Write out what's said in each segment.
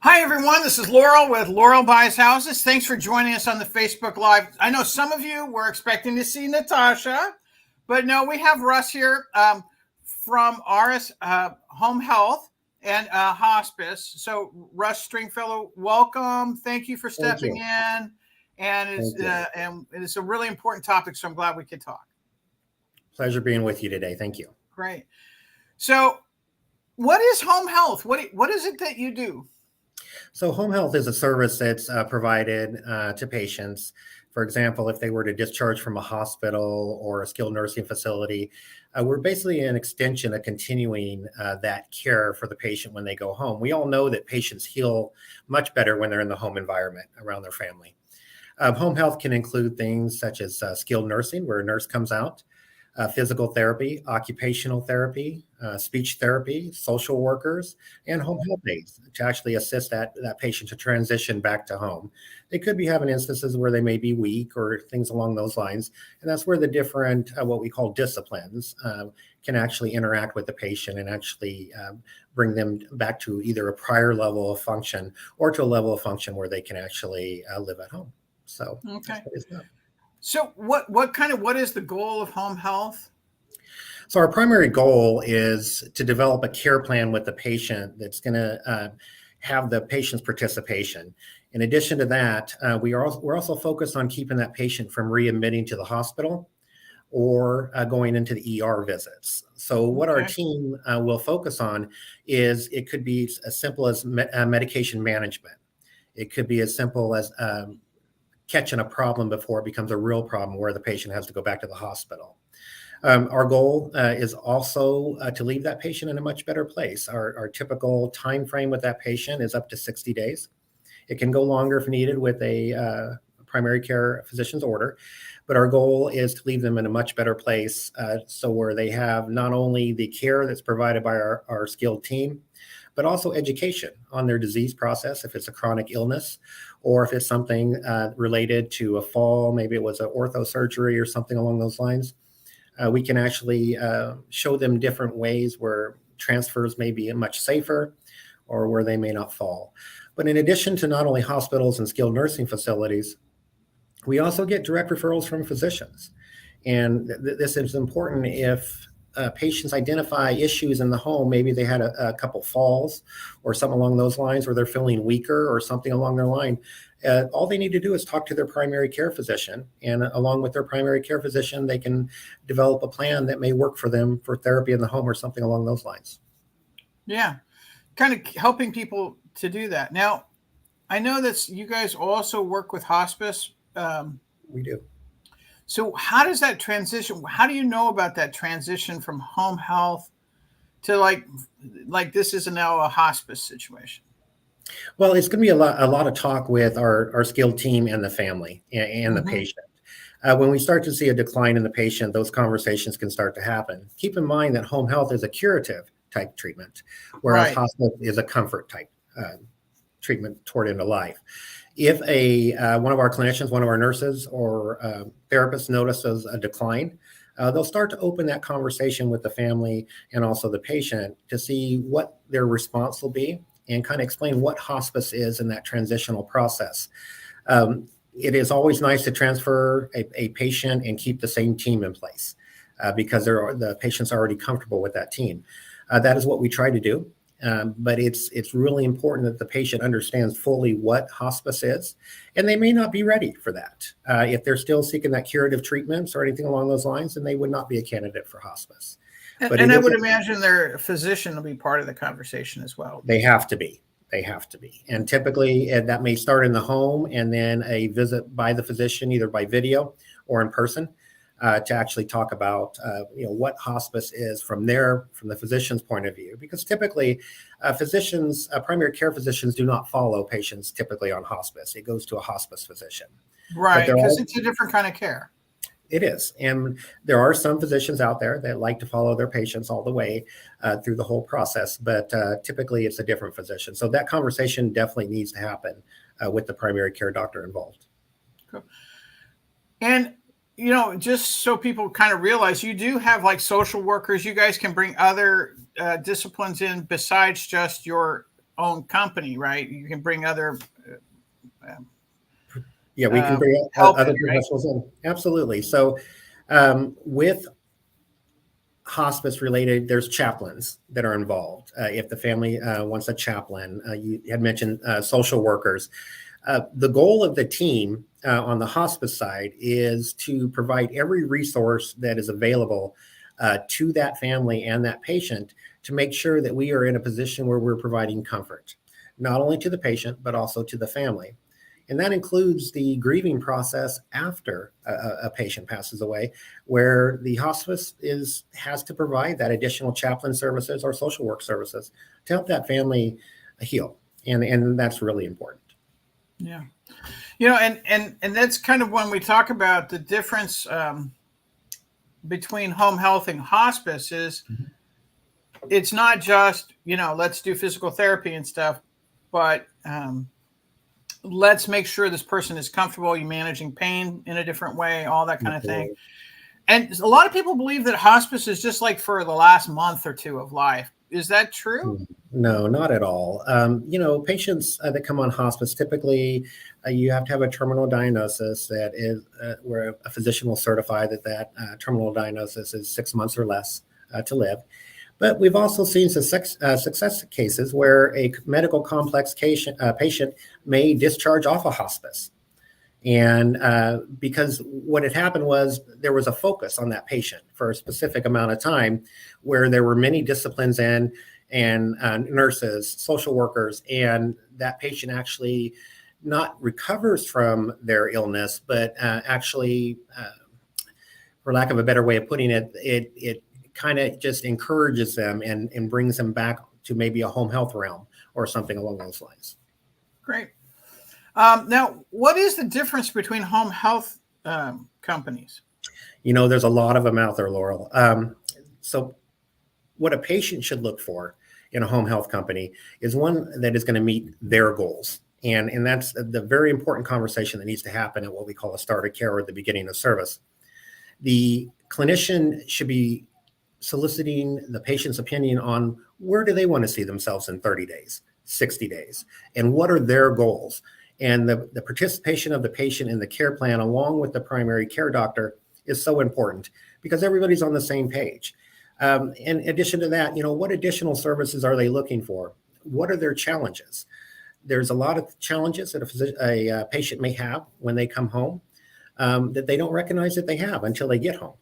Hi, everyone. This is Laurel with Laurel Buys Houses. Thanks for joining us on the Facebook Live. I know some of you were expecting to see Natasha, but no, we have Russ here from RS Home Health and Hospice. So, Russ Stringfellow, welcome. Thank you for Thank stepping you. in. And it's a really important topic, so I'm glad we could talk. Pleasure being with you today. Thank you. Great. So, what is home health? What is it that you do? So home health is a service that's provided to patients. For example, if they were to discharge from a hospital or a skilled nursing facility, we're basically an extension of continuing that care for the patient when they go home. We all know that patients heal much better when they're in the home environment around their family. Home health can include things such as skilled nursing, where a nurse comes out, physical therapy, occupational therapy, speech therapy, social workers, and home health aides to actually assist that patient to transition back to home. They could be having instances where they may be weak or things along those lines. And that's where the different, what we call disciplines, can actually interact with the patient and actually bring them back to either a prior level of function or to a level of function where they can actually live at home. So Okay. that's what it's about. So what is the goal of home health? So our primary goal is to develop a care plan with the patient that's going to have the patient's participation. In addition to that, we're also focused on keeping that patient from readmitting to the hospital or going into the ER visits. So what our team will focus on is it could be as simple as medication management. It could be as simple as catching a problem before it becomes a real problem where the patient has to go back to the hospital. Our goal is also to leave that patient in a much better place. Our typical time frame with that patient is up to 60 days. It can go longer if needed with a primary care physician's order, but our goal is to leave them in a much better place so where they have not only the care that's provided by our skilled team, but also education on their disease process, if it's a chronic illness, or if it's something related to a fall, maybe it was an ortho surgery or something along those lines. We can actually show them different ways where transfers may be much safer or where they may not fall. But in addition to not only hospitals and skilled nursing facilities, we also get direct referrals from physicians. And this is important if patients identify issues in the home. Maybe they had a couple falls or something along those lines, or they're feeling weaker or something along their line. All they need to do is talk to their primary care physician, and along with their primary care physician, they can develop a plan that may work for them for therapy in the home or something along those lines. Yeah, kind of helping people to do that. Now, I know that you guys also work with hospice. We do. So how does that transition? How do you know about that transition from home health to like this is now a hospice situation? Well, it's going to be a lot of talk with our skilled team and the family and the patient. When we start to see a decline in the patient, those conversations can start to happen. Keep in mind that home health is a curative type treatment, whereas hospice is a comfort type treatment toward end of life. If one of our clinicians, one of our nurses or therapists notices a decline, they'll start to open that conversation with the family and also the patient to see what their response will be and kind of explain what hospice is in that transitional process. It is always nice to transfer a patient and keep the same team in place because the patient's already comfortable with that team. That is what we try to do. But it's really important that the patient understands fully what hospice is, and they may not be ready for that. If they're still seeking that curative treatments or anything along those lines, then they would not be a candidate for hospice. And I would imagine their physician will be part of the conversation as well. They have to be. And typically that may start in the home and then a visit by the physician, either by video or in person, to actually talk about what hospice is from the physician's point of view, because typically primary care physicians do not follow patients typically on hospice. It goes to a hospice physician. Right, because it's a different kind of care. It is. And there are some physicians out there that like to follow their patients all the way through the whole process, but typically it's a different physician. So that conversation definitely needs to happen with the primary care doctor involved. Cool. And just so people kind of realize, you do have like social workers. You guys can bring other disciplines in besides just your own company, right? You can bring other Yeah, we can bring help other in, right? professionals in. Absolutely. So with hospice related, there's chaplains that are involved. If the family wants a chaplain, you had mentioned social workers. The goal of the team on the hospice side is to provide every resource that is available to that family and that patient to make sure that we are in a position where we're providing comfort, not only to the patient, but also to the family. And that includes the grieving process after a patient passes away, where the hospice has to provide that additional chaplain services or social work services to help that family heal. And that's really important. Yeah. And that's kind of when we talk about the difference between home health and hospice is it's not just, let's do physical therapy and stuff, but let's make sure this person is comfortable. You're managing pain in a different way, all that kind of thing. And a lot of people believe that hospice is just like for the last month or two of life. Is that true? No, not at all. Patients that come on hospice, typically you have to have a terminal diagnosis that is where a physician will certify that terminal diagnosis is 6 months or less to live. But we've also seen success cases where a medical complex patient may discharge off a hospice. And because what had happened was there was a focus on that patient for a specific amount of time where there were many disciplines in and nurses, social workers, and that patient actually not recovers from their illness, but actually, for lack of a better way of putting it, it kind of just encourages them and brings them back to maybe a home health realm or something along those lines. Great. Now, what is the difference between home health companies? There's a lot of them out there, Laurel. So what a patient should look for in a home health company is one that is going to meet their goals. And that's the very important conversation that needs to happen at what we call a start of care or the beginning of service. The clinician should be soliciting the patient's opinion on where do they want to see themselves in 30 days, 60 days, and what are their goals. And the participation of the patient in the care plan along with the primary care doctor is so important because everybody's on the same page. In addition to that, what additional services are they looking for? What are their challenges? There's a lot of challenges that a patient may have when they come home that they don't recognize that they have until they get home.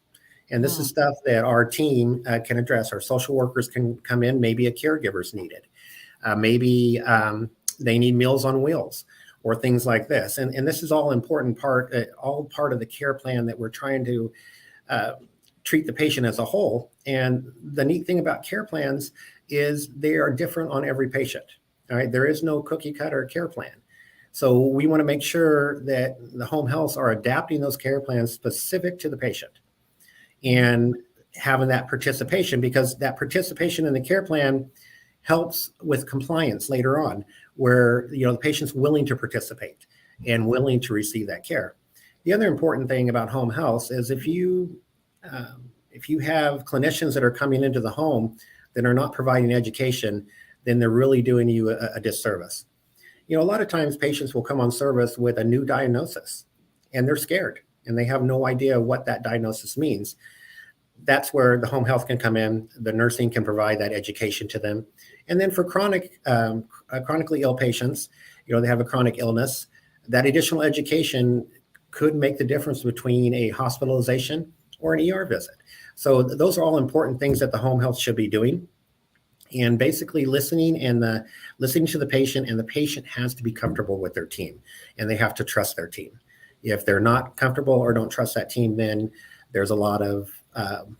And this is stuff that our team can address. Our social workers can come in. Maybe a caregiver's needed. Maybe they need Meals on Wheels or things like this. And this is all important all part of the care plan that we're trying to treat the patient as a whole. And the neat thing about care plans is they are different on every patient. All right, there is no cookie cutter care plan. So we want to make sure that the home healths are adapting those care plans specific to the patient and having that participation, because that participation in the care plan helps with compliance later on, where the patient's willing to participate and willing to receive that care. The other important thing about home health is if you have clinicians that are coming into the home that are not providing education, then they're really doing you a disservice. A lot of times patients will come on service with a new diagnosis and they're scared and they have no idea what that diagnosis means. That's where the home health can come in. The nursing can provide that education to them. And then for chronically ill patients, they have a chronic illness, that additional education could make the difference between a hospitalization or an ER visit. So those are all important things that the home health should be doing. And basically listening to the patient, and the patient has to be comfortable with their team and they have to trust their team. If they're not comfortable or don't trust that team, then there's a lot of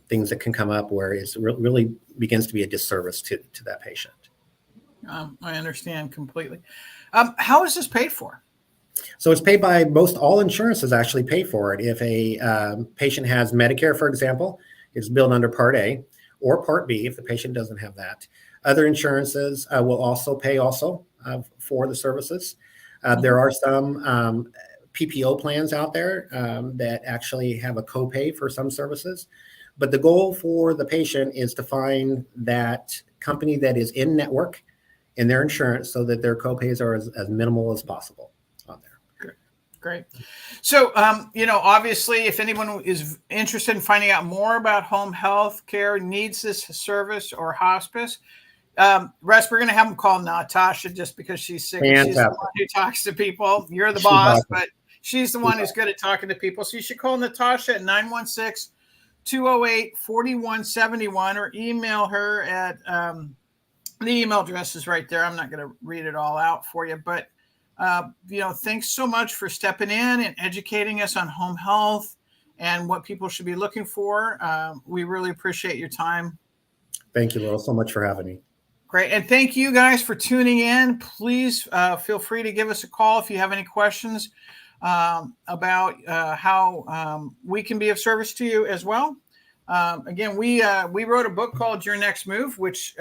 things that can come up where it really begins to be a disservice to that patient. I understand completely. How is this paid for? So it's paid by all insurances actually pay for it. If a patient has Medicare, for example, it's billed under Part A or Part B if the patient doesn't have that. Other insurances will also pay for the services. There are some PPO plans out there that actually have a copay for some services. But the goal for the patient is to find that company that is in network in their insurance so that their copays are as minimal as possible on there. Great. So, obviously, if anyone is interested in finding out more about home health care, needs this service or hospice, Russ, we're going to have them call Natasha just because she's sick. And she's the one who talks to people. You're the boss, but she's the one who's good at talking to people. So you should call Natasha at 916-208-4171 or email her at the email address is right there. I'm not going to read it all out for you, but thanks so much for stepping in and educating us on home health and what people should be looking for. We really appreciate your time. Thank you, Laurel, so much for having me. Great. And thank you guys for tuning in. Please feel free to give us a call if you have any questions about how we can be of service to you as well. Again, we wrote a book called Your Next Move, which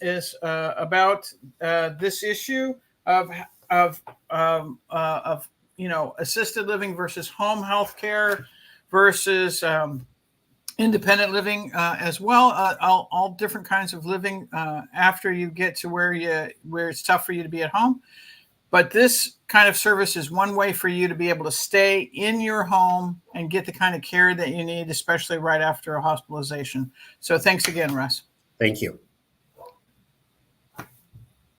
is about this issue of assisted living versus home health care versus independent living as well. All different kinds of living after you get to where it's tough for you to be at home. But this kind of service is one way for you to be able to stay in your home and get the kind of care that you need, especially right after a hospitalization. So thanks again, Russ. Thank you.